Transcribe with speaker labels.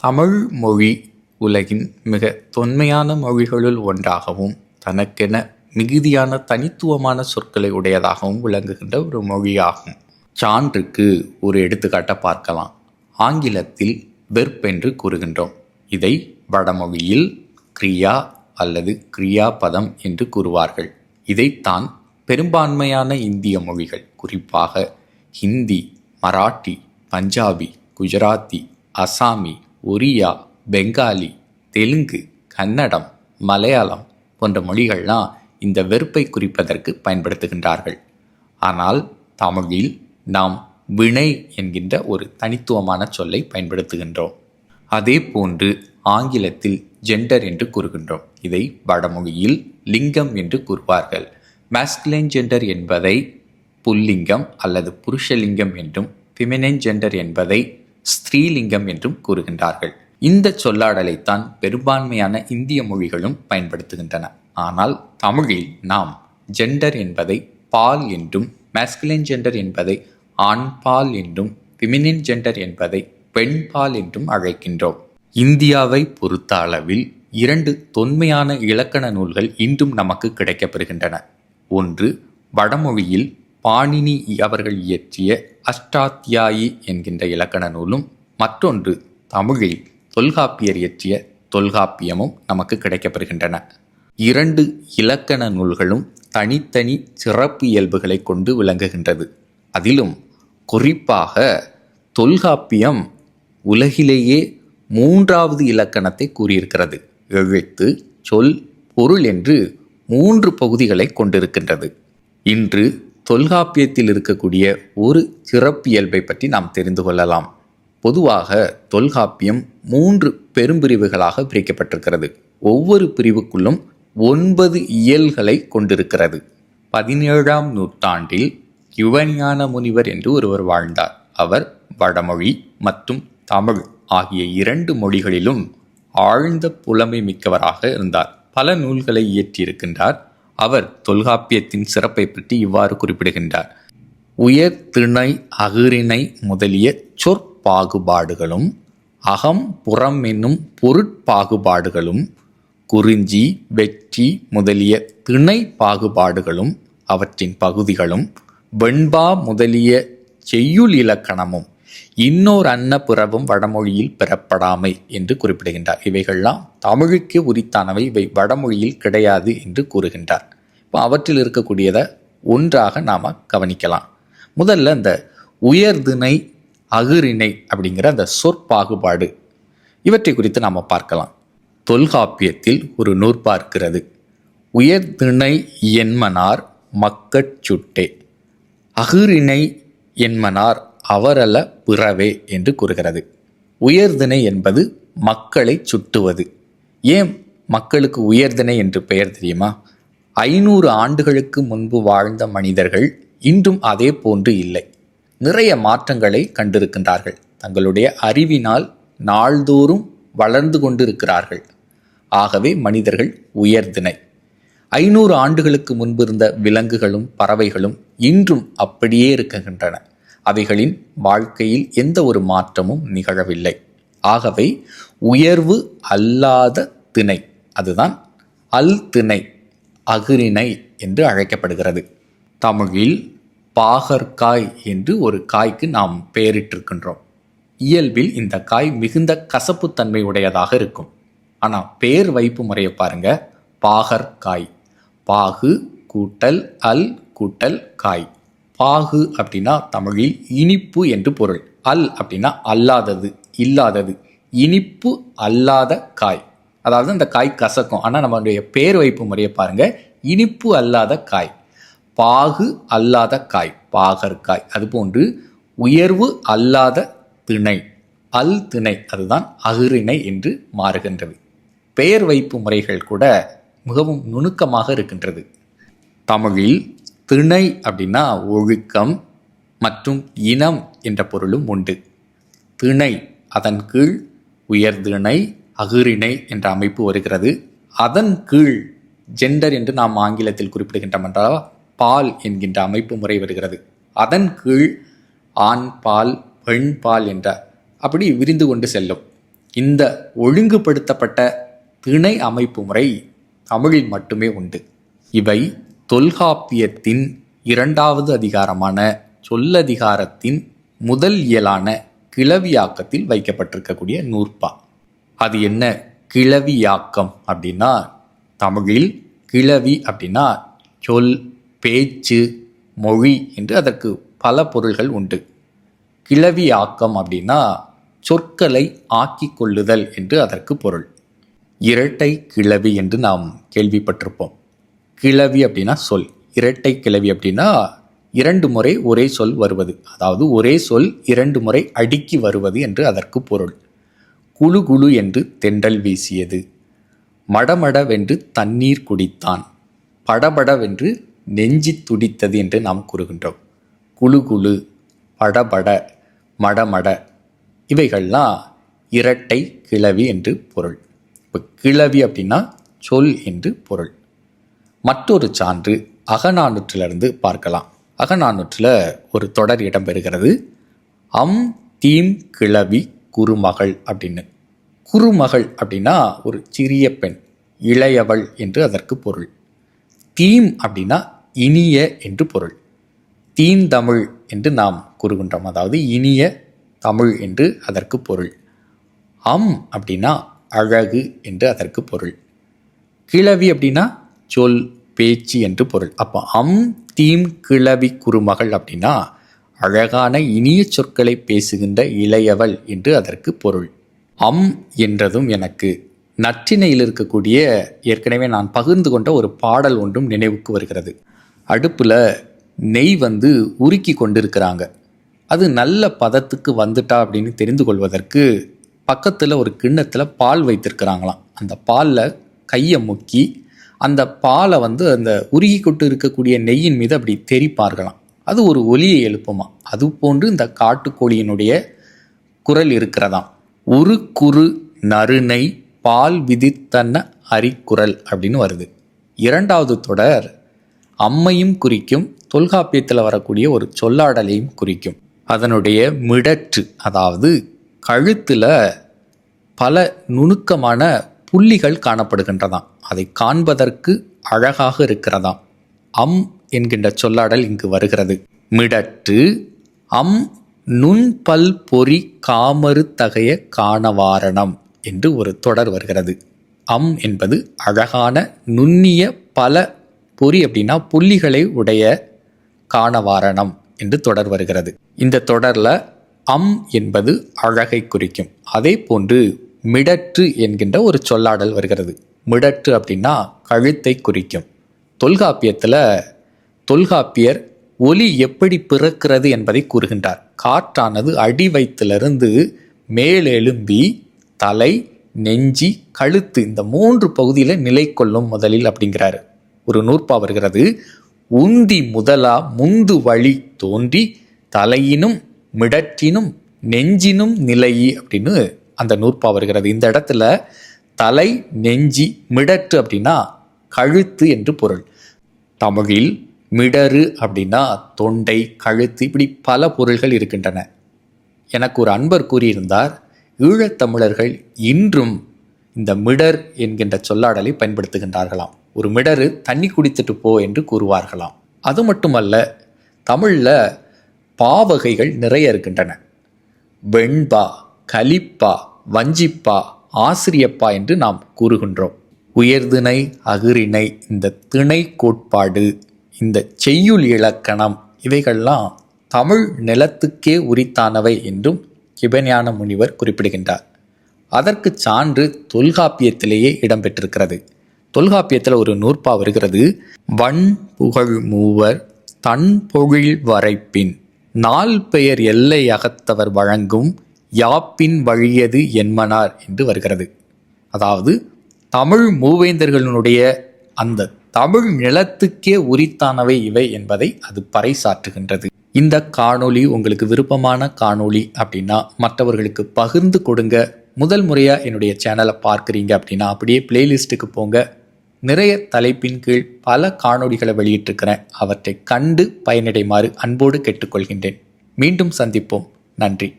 Speaker 1: தமிழ் மொழி உலகின் மிக தொன்மையான மொழிகளுள் ஒன்றாகவும் தனக்கென மிகுதியான தனித்துவமான சொற்களை உடையதாகவும் விளங்குகின்ற ஒரு மொழியாகும். சான்றுக்கு ஒரு எடுத்துக்காட்டை பார்க்கலாம். ஆங்கிலத்தில் வெர்ப் என்று கூறுகின்றோம். இதை வடமொழியில் கிரியா அல்லது கிரியாபதம் என்று கூறுவார்கள். இதைத்தான் பெரும்பான்மையான இந்திய மொழிகள், குறிப்பாக ஹிந்தி, மராட்டி, பஞ்சாபி, குஜராத்தி, அசாமி, ஒரியா, பெங்காலி, தெலுங்கு, கன்னடம், மலையாளம் போன்ற மொழிகள்லாம் இந்த வெறுப்பை குறிப்பதற்கு பயன்படுத்துகின்றார்கள். ஆனால் தமிழில் நாம் வினை என்கின்ற ஒரு தனித்துவமான சொல்லை பயன்படுத்துகின்றோம். அதே போன்று ஆங்கிலத்தில் ஜெண்டர் என்று கூறுகின்றோம். இதை வடமொழியில் லிங்கம் என்று கூறுவார்கள். மாஸ்குலைன் ஜெண்டர் என்பதை புல்லிங்கம் அல்லது புருஷலிங்கம் என்றும், ஃபெமினைன் ஜெண்டர் என்பதை ஸ்திரீலிங்கம் என்றும் கூறுகின்றார்கள். இந்த சொல்லாடலைத்தான் பெரும்பான்மையான இந்திய மொழிகளும் பயன்படுத்துகின்றன. ஆனால் தமிழில் நாம் ஜெண்டர் என்பதை பால் என்றும், மாஸ்குலைன் ஜெண்டர் என்பதை ஆண்பால் என்றும், ஃபெமினின் ஜெண்டர் என்பதை பெண்பால் என்றும் அழைக்கின்றோம். இந்தியாவை பொறுத்த அளவில் 2 தொன்மையான இலக்கண நூல்கள் இன்றும் நமக்கு கிடைக்கப்பெறுகின்றன. ஒன்று வடமொழியில் பாணினி அவர்கள் இயற்றிய அஷ்டாத்தியாயி என்கின்ற இலக்கண நூலும், மற்றொன்று தமிழில் தொல்காப்பியர் இயற்றிய தொல்காப்பியமும் நமக்கு கிடைக்கப்பெறுகின்றன. 2 இலக்கண நூல்களும் தனித்தனி சிறப்பு இயல்புகளை கொண்டு விளங்குகின்றது. அதிலும் குறிப்பாக தொல்காப்பியம் உலகிலேயே 3வது இலக்கணத்தை கூறியிருக்கிறது. எழுத்து, சொல், பொருள் என்று 3 பகுதிகளை கொண்டிருக்கின்றது. இன்று தொல்காப்பியத்தில் இருக்கக்கூடிய ஒரு சிறப்பியல்பை பற்றி நாம் தெரிந்து கொள்ளலாம். பொதுவாக தொல்காப்பியம் 3 பெரும்பிரிவுகளாக பிரிக்கப்பட்டிருக்கிறது. ஒவ்வொரு பிரிவுக்குள்ளும் 9 இயல்களை கொண்டிருக்கிறது. 17ஆம் நூற்றாண்டில் யுவஞான முனிவர் என்று ஒருவர் வாழ்ந்தார். அவர் வடமொழி மற்றும் தமிழ் ஆகிய 2 மொழிகளிலும் ஆழ்ந்த புலமை மிக்கவராக இருந்தார். பல நூல்களை இயற்றியிருக்கின்றார். அவர் தொல்காப்பியத்தின் சிறப்பை பற்றி இவ்வாறு குறிப்பிடுகின்றார். உயர், திணை, அகிரிணை முதலிய சொற்பாகுபாடுகளும், அகம், புறம் என்னும் பொருட்பாகுபாடுகளும், குறிஞ்சி, வெற்றி முதலிய திணை பாகுபாடுகளும் அவற்றின் பகுதிகளும், வெண்பா முதலிய செய்யுள் இலக்கணமும், இன்னோர் அன்ன பிறவும் வடமொழியில் பெறப்படாமை என்று குறிப்பிடுகின்றார். இவைகள்லாம் தமிழுக்கு உரித்தானவை, இவை வடமொழியில் கிடையாது என்று கூறுகின்றார். இப்போ அவற்றில் இருக்கக்கூடியதை ஒன்றாக நாம் கவனிக்கலாம். முதல்ல இந்த உயர்திணை, அகிரிணை அப்படிங்கிற அந்த சொற்பாகுபாடு, இவற்றை குறித்து நாம் பார்க்கலாம். தொல்காப்பியத்தில் ஒரு நூற்பா இருக்கிறது. உயர்திணை என்மனார் மக்கட் சுட்டே, அகிரிணை என்மனார் அவரல பிறவே என்று கூறுகிறது. உயர்திணை என்பது மக்களை சுட்டுவது. ஏன் மக்களுக்கு உயர்திணை என்று பெயர் தெரியுமா? 500 ஆண்டுகளுக்கு முன்பு வாழ்ந்த மனிதர்கள் இன்றும் அதே போன்று இல்லை. நிறைய மாற்றங்களை கண்டிருக்கின்றார்கள். தங்களுடைய அறிவினால் நாள்தோறும் வளர்ந்து கொண்டிருக்கிறார்கள். ஆகவே மனிதர்கள் உயர்திணை. 500 ஆண்டுகளுக்கு முன்பு இருந்த விலங்குகளும் பறவைகளும் இன்றும் அப்படியே இருக்கின்றன. அவைகளின் வாழ்க்கையில் எந்த ஒரு மாற்றமும் நிகழவில்லை. ஆகவே உயர்வு அல்லாத திணை, அதுதான் அல் திணை, அகிரிணை என்று அழைக்கப்படுகிறது. தமிழில் பாகற்காய் என்று ஒரு காய்க்கு நாம் பெயரிட்டிருக்கின்றோம். இயல்பில் இந்த காய் மிகுந்த கசப்புத்தன்மை உடையதாக இருக்கும். ஆனால் பெயர் வைப்பு முறையை பாருங்க. பாகற்காய், பாகு கூட்டல் அல் கூட்டல் காய். பாகு அப்படின்னா தமிழில் இனிப்பு என்று பொருள். அல் அப்படின்னா அல்லாதது, இல்லாதது. இனிப்பு அல்லாத காய், அதாவது அந்த காய் கசக்கும். ஆனால் நம்மளுடைய பேர் வைப்பு முறையை பாருங்க. இனிப்பு அல்லாத காய், பாகு அல்லாத காய், பாகற்காய். அதுபோன்று உயர்வு அல்லாத திணை, அல் திணை, அதுதான் அகிரிணை என்று மாறுகின்றது. பெயர் வைப்பு முறைகள் கூட மிகவும் நுணுக்கமாக இருக்கின்றது. தமிழில் திணை அப்படின்னா ஒழுக்கம் மற்றும் இனம் என்ற பொருளும் உண்டு. திணை, அதன் கீழ் உயர்திணை, அகிரிணை என்ற அமைப்பு வருகிறது. அதன் கீழ் ஜெண்டர் என்று நாம் ஆங்கிலத்தில் குறிப்பிடுகின்றோம் என்றால் பால் என்கின்ற அமைப்பு முறை வருகிறது. அதன் கீழ் ஆண் பால், பெண் பால் என்ற அப்படி விரிந்து கொண்டு செல்லும். இந்த ஒழுங்குபடுத்தப்பட்ட திணை அமைப்பு முறை தமிழில் மட்டுமே உண்டு. இவை தொல்காப்பியத்தின் 2வது அதிகாரமான சொல்லதிகாரத்தின் முதல் இயலான கிளவியாக்கத்தில் வைக்கப்பட்டிருக்கக்கூடிய நூற்பா. அது என்ன கிளவியாக்கம் அப்படின்னா, தமிழில் கிளவி அப்படின்னா சொல், பேச்சு, மொழி என்று அதற்கு பல பொருள்கள் உண்டு. கிளவியாக்கம் அப்படின்னா சொற்களை ஆக்கி கொள்ளுதல் என்று அதற்கு பொருள். இரட்டை கிளவி என்று நாம் கேள்விப்பட்டிருப்போம். கிளவி அப்படின்னா சொல், இரட்டை கிளவி அப்படின்னா 2 முறை ஒரே சொல் வருவது, அதாவது ஒரே சொல் 2 முறை அடுக்கி வருவது என்று அதற்கு பொருள். குழு குழு என்று தென்றல் வீசியது, மடமடவென்று தண்ணீர் குடித்தான், படபடவென்று நெஞ்சி துடித்தது என்று நாம் கூறுகின்றோம். குழு குழு, படபட, மடமட இவைகள்லாம் இரட்டை கிளவி என்று பொருள். இப்போ கிளவி அப்படின்னா சொல் என்று பொருள். மற்றொரு சான்று அகநானூற்றிலிருந்து பார்க்கலாம். அகநானூற்றில் ஒரு தொடர் இடம்பெறுகிறது. தீம் கிளவி குறுமகள் அப்படின்னு. குறுமகள் அப்படின்னா ஒரு சிறிய பெண், இளையவள் என்று அதற்கு பொருள். தீம் அப்படின்னா இனிய என்று பொருள். தீந்தமிழ் என்று நாம் கூறுகின்றோம், அதாவது இனிய தமிழ் என்று அதற்கு பொருள். அப்படின்னா அழகு என்று அதற்கு பொருள். கிளவி அப்படின்னா சொல், பேச்சு என்று பொருள். அப்போ தீம் கிளவி குறுமகள் அப்படின்னா அழகான இனிய சொற்களை பேசுகின்ற இளையவள் என்று அதற்கு பொருள். என்றதும் எனக்கு நற்றிணையில் இருக்கக்கூடிய ஏற்கனவே நான் பகிர்ந்து கொண்ட ஒரு பாடல் ஒன்றும் நினைவுக்கு வருகிறது. அடுப்பில் நெய் உருக்கி கொண்டிருக்கிறாங்க. அது நல்ல பதத்துக்கு வந்துட்டா அப்படின்னு தெரிந்து கொள்வதற்கு பக்கத்தில் ஒரு கிண்ணத்தில் பால் வைத்திருக்கிறாங்களாம். அந்த பாலில் கையை முக்கி அந்த பாலை அந்த உருகி கொண்டு இருக்கக்கூடிய நெய்யின் மீது அப்படி தெரிப்பார்களாம். அது ஒரு ஒலியை எழுப்புமா. அது போன்று இந்த காட்டுக்கோழியினுடைய குரல் இருக்கிறதாம். ஒரு குறு நறுநை பால் விதித்தன்ன அரிக்குரல் அப்படின்னு வருது. 2வது தொடர் அம்மையும் குறிக்கும், தொல்காப்பியத்தில் வரக்கூடிய ஒரு சொல்லாடலையும் குறிக்கும். அதனுடைய மிடற்று, அதாவது கழுத்தில் பல நுணுக்கமான புள்ளிகள் காணப்படுகின்றதாம். அதை காண்பதற்கு அழகாக இருக்கிறதாம். என்கின்ற சொல்லாடல் இங்கு வருகிறது. மிடற்று நுண்பல் பொறி காமறு தகைய காணவாரணம் என்று ஒரு தொடர் வருகிறது. என்பது அழகான நுண்ணிய பல பொறி அப்படின்னா புள்ளிகளை உடைய காணவாரணம் என்று தொடர் வருகிறது. இந்த தொடரில் என்பது அழகை குறிக்கும். அதே போன்று மிடற்று என்கின்ற ஒரு சொல்லாடல் வருகிறது. மிடற்று அப்படின்னா கழுத்தை குறிக்கும். தொல்காப்பியர் ஒலி எப்படி பிறக்கிறது என்பதை கூறுகின்றார். காற்றானது அடி வயிற்றிலிருந்து மேலெழும்பி தலை, நெஞ்சி, கழுத்து இந்த 3 பகுதியில் நிலை கொள்ளும் முதலில் அப்படிங்கிறாரு. ஒரு நூற்பா வருகிறது. உந்தி முதலா முந்து வழி தோன்றி தலையினும் மிடற்றினும் நெஞ்சினும் நிலையி அப்படின்னு அந்த நூற்பா வருகிறது. இந்த இடத்துல தலை, நெஞ்சி, மிடற்று அப்படின்னா கழுத்து என்று பொருள். தமிழில் மிடறு அப்படின்னா தொண்டை, கழுத்து, இப்படி பல பொருள்கள் இருக்கின்றன. எனக்கு ஒரு அன்பர் கூறியிருந்தார், ஈழத்தமிழர்கள் இன்றும் இந்த மிடர் என்கின்ற சொல்லாடலை பயன்படுத்துகின்றார்களாம். ஒரு மிடரு தண்ணி குடித்துட்டு போ என்று கூறுவார்களாம். அது மட்டுமல்ல, தமிழில் பாவகைகள் நிறைய இருக்கின்றன. வெண்பா, கலிப்பா, வஞ்சிப்பா, ஆசிரியப்பா என்று நாம் கூறுகின்றோம். உயர்திணை, அகிரிணை, இந்த திணை கோட்பாடு, இந்த செய்யுள் இலக்கணம் இவைகள்லாம் தமிழ் நிலத்துக்கே உரித்தானவை என்றும் கிபஞான முனிவர் குறிப்பிடுகின்றார். அதற்கு சான்று தொல்காப்பியத்திலேயே இடம்பெற்றிருக்கிறது. தொல்காப்பியத்தில் ஒரு நூற்பா வருகிறது. வன் புகழ் மூவர் தன் பொழில் வரைப்பின் நாள் பெயர் எல்லை அகத்தவர் வழங்கும் யாப்பின் வழியது என்மனார் என்று வருகிறது. அதாவது தமிழ் மூவேந்தர்களுடைய அந்த தமிழ் நிலத்துக்கே உரித்தானவை இவை என்பதை அது பறைசாற்றுகின்றது. இந்த காணொளி உங்களுக்கு விருப்பமான காணொளி அப்படின்னா மற்றவர்களுக்கு பகிர்ந்து கொடுங்க. முதல் முறையாக என்னுடைய சேனலை பார்க்குறீங்க அப்படின்னா அப்படியே பிளேலிஸ்ட்டுக்கு போங்க. நிறைய தலைப்பின் கீழ் பல காணொளிகளை வெளியிட்டிருக்கிறேன். அவற்றை கண்டு பயனடைமாறு அன்போடு கேட்டுக்கொள்கின்றேன். மீண்டும் சந்திப்போம். நன்றி.